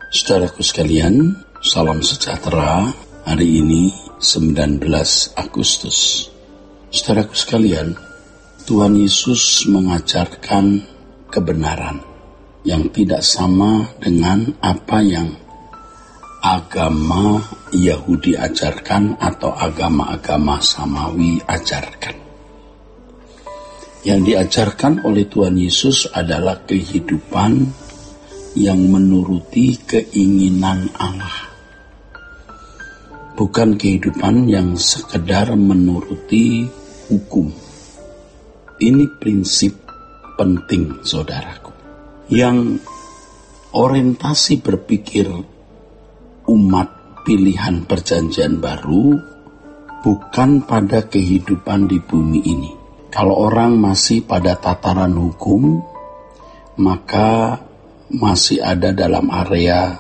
Saudaraku sekalian, salam sejahtera. Hari ini 19 Agustus. Saudaraku sekalian, Tuhan Yesus mengajarkan kebenaran yang tidak sama dengan apa yang agama Yahudi ajarkan atau agama-agama Samawi ajarkan. Yang diajarkan oleh Tuhan Yesus adalah kehidupan yang menuruti keinginan Allah. Bukan kehidupan yang sekedar menuruti hukum. Ini prinsip penting, saudaraku. Yang orientasi berpikir umat pilihan perjanjian baru bukan pada kehidupan di bumi ini. Kalau orang masih pada tataran hukum, maka masih ada dalam area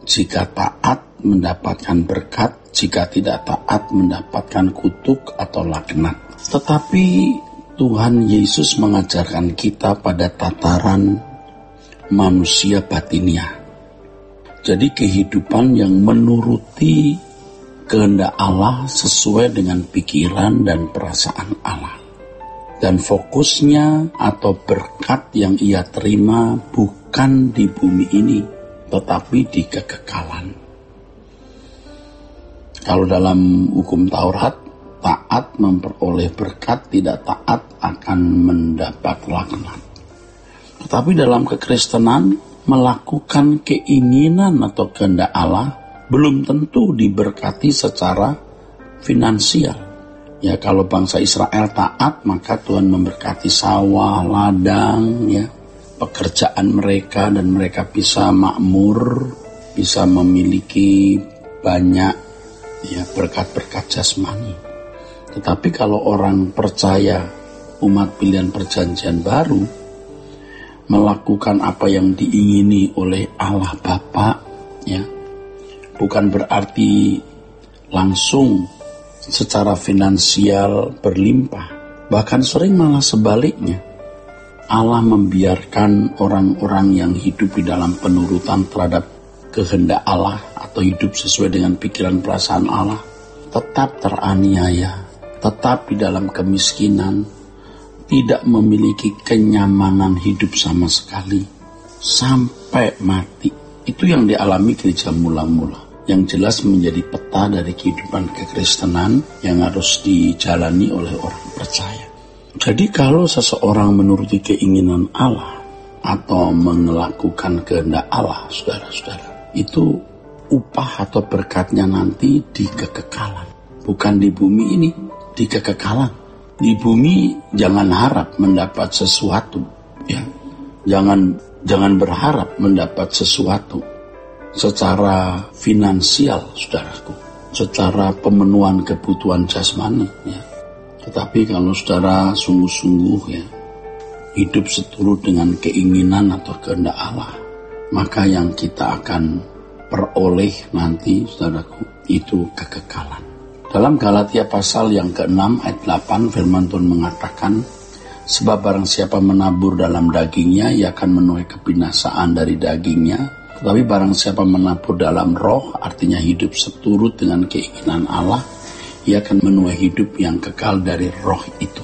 jika taat mendapatkan berkat, jika tidak taat mendapatkan kutuk atau laknat. Tetapi Tuhan Yesus mengajarkan kita pada tataran manusia batiniah. Jadi kehidupan yang menuruti kehendak Allah sesuai dengan pikiran dan perasaan Allah. Dan fokusnya atau berkat yang ia terima bukan di bumi ini, tetapi di kekekalan. Kalau dalam hukum Taurat, taat memperoleh berkat, tidak taat akan mendapat laknat. Tetapi dalam kekristenan, melakukan keinginan atau kehendak Allah belum tentu diberkati secara finansial. Ya, kalau bangsa Israel taat, maka Tuhan memberkati sawah, ladang, ya, pekerjaan mereka, dan mereka bisa makmur, bisa memiliki banyak ya berkat-berkat jasmani. Tetapi kalau orang percaya umat pilihan perjanjian baru melakukan apa yang diingini oleh Allah Bapa, ya, bukan berarti langsung secara finansial berlimpah. Bahkan sering malah sebaliknya. Allah membiarkan orang-orang yang hidup di dalam penurutan terhadap kehendak Allah atau hidup sesuai dengan pikiran perasaan Allah tetap teraniaya, tetap di dalam kemiskinan, tidak memiliki kenyamanan hidup sama sekali sampai mati. Itu yang dialami gereja mula-mula, yang jelas menjadi peta dari kehidupan kekristenan yang harus dijalani oleh orang percaya. Jadi kalau seseorang menuruti keinginan Allah atau melakukan kehendak Allah, saudara-saudara, itu upah atau berkatnya nanti di kekekalan. Bukan di bumi ini, di kekekalan. Di bumi jangan harap mendapat sesuatu, ya. Jangan berharap mendapat sesuatu secara finansial, saudaraku, secara pemenuhan kebutuhan jasmani, ya. Tetapi kalau saudara sungguh-sungguh, ya, hidup seturut dengan keinginan atau kehendak Allah, maka yang kita akan peroleh nanti, saudaraku, itu kekekalan. Dalam Galatia pasal yang ke-6 ayat 8, firman Tuhan mengatakan, sebab barang siapa menabur dalam dagingnya, ia akan menuai kebinasaan dari dagingnya. Tetapi barang siapa menabur dalam roh, artinya hidup seturut dengan keinginan Allah, ia akan menuai hidup yang kekal dari roh itu.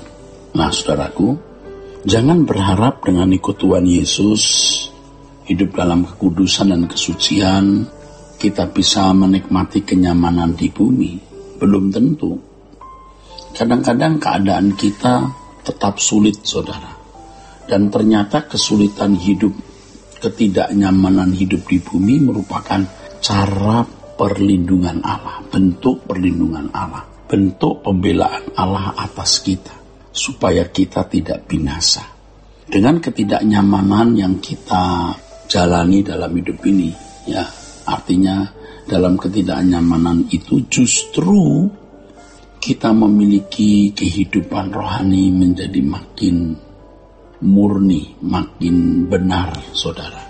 Nah, saudaraku, jangan berharap dengan ikut Tuhan Yesus, hidup dalam kekudusan dan kesucian, kita bisa menikmati kenyamanan di bumi. Belum tentu. Kadang-kadang keadaan kita tetap sulit, saudara. Dan ternyata kesulitan hidup, ketidaknyamanan hidup di bumi merupakan cara perlindungan Allah, bentuk perlindungan Allah, bentuk pembelaan Allah atas kita, supaya kita tidak binasa. Dengan ketidaknyamanan yang kita jalani dalam hidup ini, ya, artinya dalam ketidaknyamanan itu justru kita memiliki kehidupan rohani menjadi makin murni, makin benar, saudara.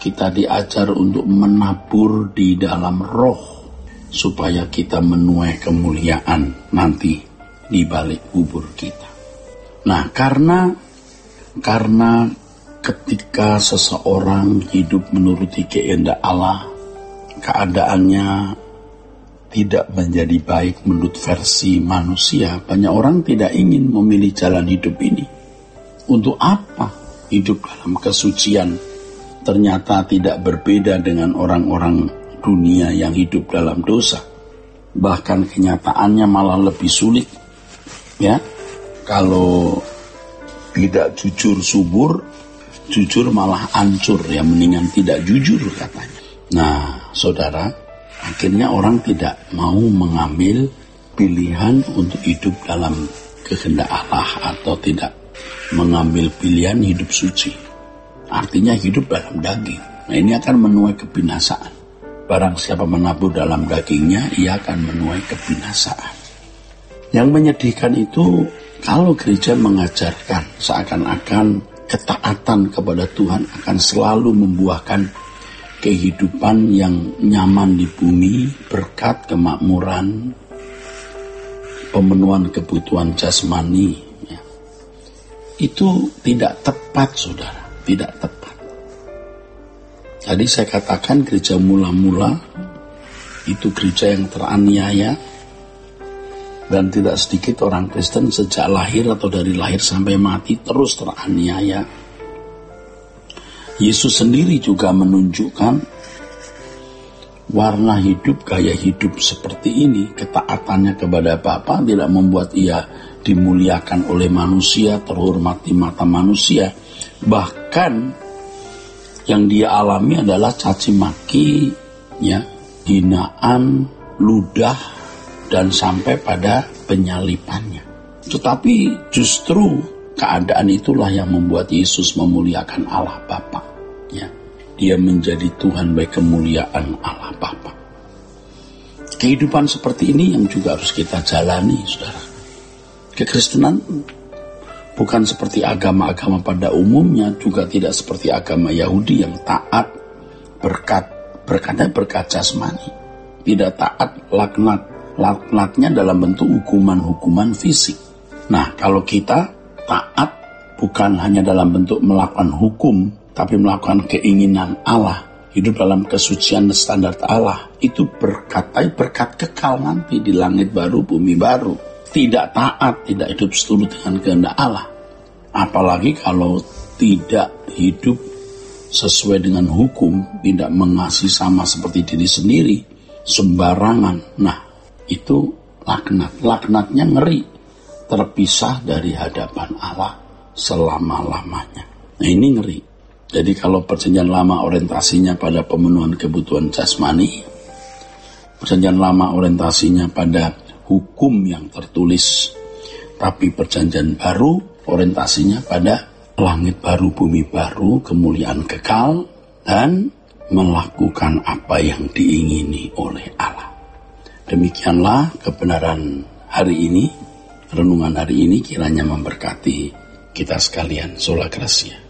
Kita diajar untuk menabur di dalam roh supaya kita menuai kemuliaan nanti di balik kubur kita. Nah, karena ketika seseorang hidup menuruti kehendak Allah, keadaannya tidak menjadi baik menurut versi manusia, banyak orang tidak ingin memilih jalan hidup ini. Untuk apa hidup dalam kesucian ternyata tidak berbeda dengan orang-orang dunia yang hidup dalam dosa. Bahkan kenyataannya malah lebih sulit. Ya, kalau tidak jujur subur, jujur malah hancur, ya mendingan tidak jujur katanya. Nah, saudara, akhirnya orang tidak mau mengambil pilihan untuk hidup dalam kehendak Allah atau tidak mengambil pilihan hidup suci. Artinya hidup dalam daging. Nah, ini akan menuai kebinasaan. Barang siapa menabur dalam dagingnya, ia akan menuai kebinasaan. Yang menyedihkan itu kalau gereja mengajarkan seakan-akan ketaatan kepada Tuhan akan selalu membuahkan kehidupan yang nyaman di bumi, berkat, kemakmuran, pemenuhan kebutuhan jasmani. Ya. Itu tidak tepat, saudara. Tidak tepat. Tadi saya katakan gereja mula-mula itu gereja yang teraniaya, dan tidak sedikit orang Kristen sejak lahir atau dari lahir sampai mati terus teraniaya. Yesus sendiri juga menunjukkan warna hidup, gaya hidup seperti ini. Ketaatannya kepada Bapa tidak membuat ia dimuliakan oleh manusia, terhormat di mata manusia. Bahkan yang dia alami adalah caci maki, ya, hinaan, ludah, dan sampai pada penyalipannya. Tetapi justru keadaan itulah yang membuat Yesus memuliakan Allah Bapa. Ya, dia menjadi Tuhan bagi kemuliaan Allah Bapa. Kehidupan seperti ini yang juga harus kita jalani, saudara. Kekristenan bukan seperti agama-agama pada umumnya, juga tidak seperti agama Yahudi yang taat berkatnya berkat jasmani. Tidak taat laknatnya dalam bentuk hukuman-hukuman fisik. Nah, kalau kita taat bukan hanya dalam bentuk melakukan hukum, tapi melakukan keinginan Allah, hidup dalam kesucian standar Allah, itu berkat kekal nanti di langit baru, bumi baru. Tidak taat, tidak hidup seturut dengan kehendak Allah. Apalagi kalau tidak hidup sesuai dengan hukum, tidak mengasihi sama seperti diri sendiri, sembarangan. Nah, itu laknatnya ngeri, terpisah dari hadapan Allah selama-lamanya. Nah, ini ngeri. Jadi kalau perjanjian lama orientasinya pada pemenuhan kebutuhan jasmani, perjanjian lama orientasinya pada hukum yang tertulis, tapi perjanjian baru orientasinya pada langit baru, bumi baru, kemuliaan kekal, dan melakukan apa yang diingini oleh Allah. Demikianlah kebenaran hari ini, renungan hari ini kiranya memberkati kita sekalian. Sola Gracia.